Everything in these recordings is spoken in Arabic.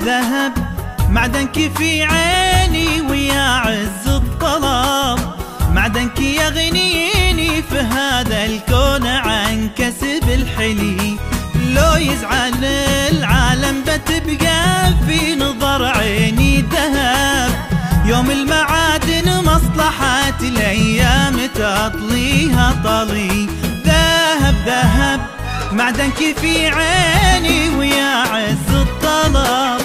ذهب معدنك في عيني ويا عز الطلب، معدنك يغنيني في هذا الكون عن كسب الحلي. لو يزعل العالم بتبقى في نظر عيني ذهب، يوم المعادن مصلحة الأيام تطليها طلي. ذهب ذهب معدنك في عيني ويا عز الطلب،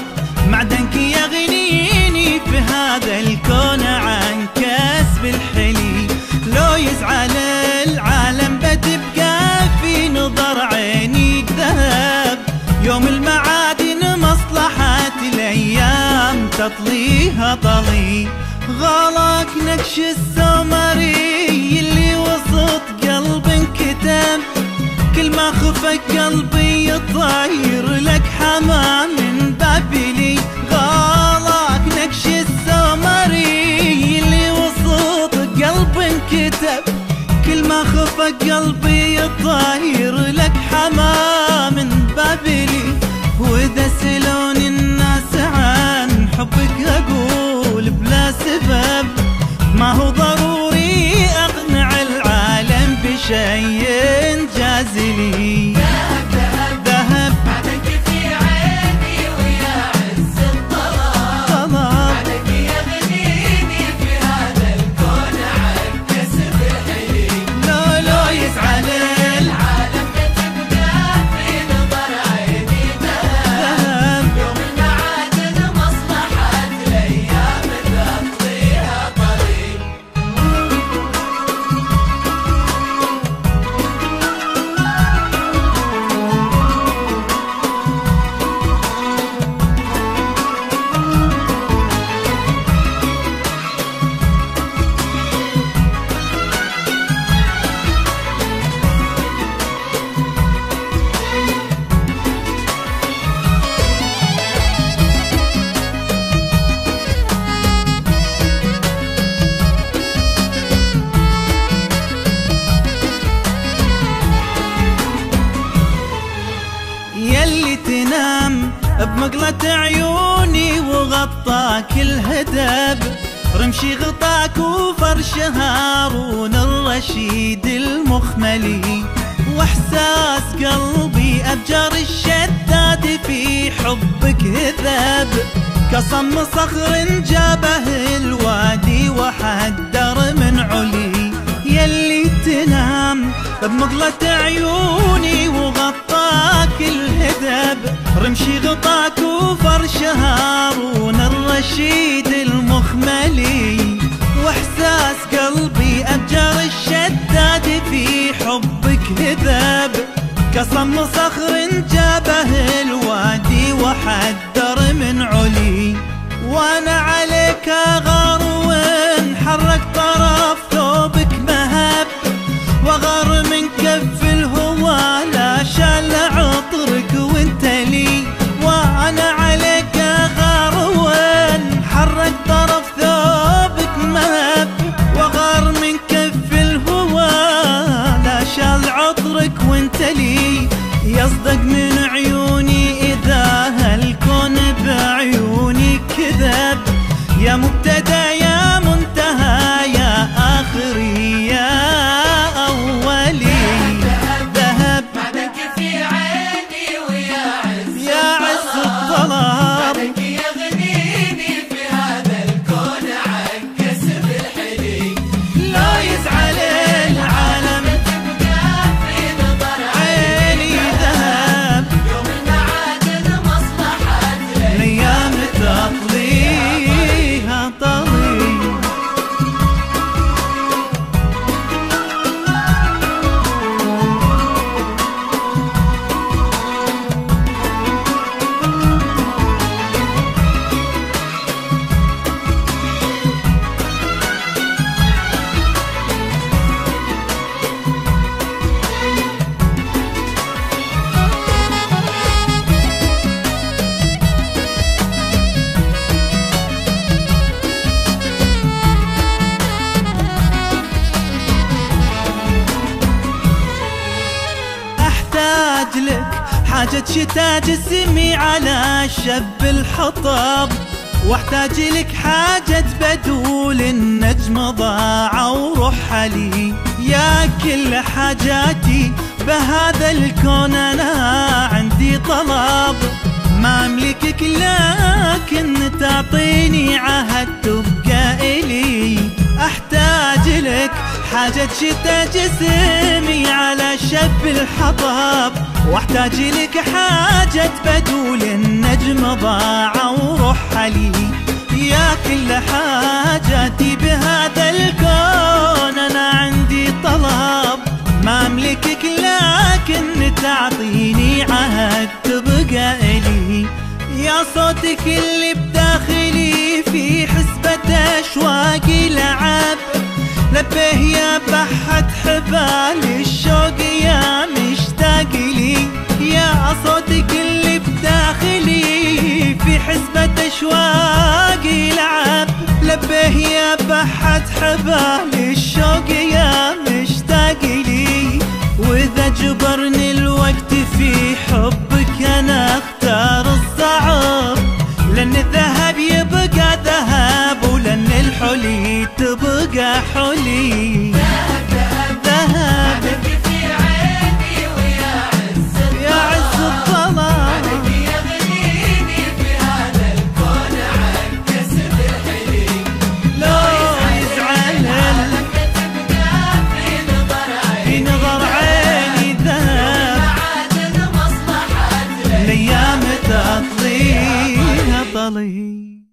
معدنك يغنيني في هذا الكون عن كسب الحلي. لو يزعل العالم بتبقى في نظر عيني ذهب، يوم المعادن مصلحة الأيام تطليها طلي. غلاك نكش السمري اللي وسط قلب انكتم، كل ما خفك قلبي يطير لك حمام من بابلي. غلاك نكش السمري اللي وسط قلب انكتب، كل ما خفك قلبي يطير لك حمام من بابلي. واذا سألوني الناس عن حبك اقول بلا سبب، ما هو ضروري اقنع العالم بشيء جازلي. ذهب ذهب ذهب معدنك في عيني ويا عز الطلب، معدنك يغنيني في هذا الكون عن كسب الحلي. لو يزعل العالم بتبقى في نظر عيني ذهب، يوم المعادن مصلحة الأيام تطليها طريق. يلي تنام بمقلة عيوني وغطاك الهدب، رمشي غطاك وفرش هارون الرشيد المخملي. واحساس قلبي ابجر الشداد في حبك هذب، كصم صخر جابه الوادي وحدر من علي. يلي تنام بمقلة عيوني وغطاك الهدب، رمشي غطاك وفرش هارون الرشيد المخملي. واحساس قلبي ابجر الشداد في حبك هذب، كصم صخر جابه الوادي وحدر من علي. وانا عليك اغار وانحرك طرف ثوبك مهب، وغار من كف الهوى لا شال عطرك وانت لي. وانا عليك اغار وانحرك طرف ثوبك مهب، وغار من كف الهوى لا شال عطرك وانت لي. يصدق من عيوني اذا هالكون بعيوني كذب، يا مبتدئ حاجة شتا جسمي على شب الحطب، واحتاج لك حاجة بدول النجم ضاع ورحلي. يا كل حاجاتي بهذا الكون أنا عندي طلب، ما أملكك لكن تعطيني عهد تبقى إلي. أحتاج لك حاجة شتا جسمي على شب الحطب، واحتاج لك حاجة بدول النجم ضاع ورحلي. يا كل حاجاتي بهذا الكون أنا عندي طلب، ما أملكك لكن تعطيني عهد تبقى إلي. يا صوتك اللي بداخلي في حسبة أشواقي لعب، لبيه يا بحة حبال الشوق يا مشتاق لي. يا صوتك اللي بداخلي في حسبة أشواقي لعب، لبيه يا بحة حبال الشوق يا مشتاق لي. وإذا جبرني الوقت في حبك أنا أختار الصعب، لأن الذهب يبقى ذهب ولأن الحلي تبقى حلي. ذهب في عيني ويا عز الظلام، عنك يغنيني في هذا الكون عن كسب الحلي. لو يزعل تبقى في نظر عيني ذهب، معادن مصلحة الأيام تقضيها طلي.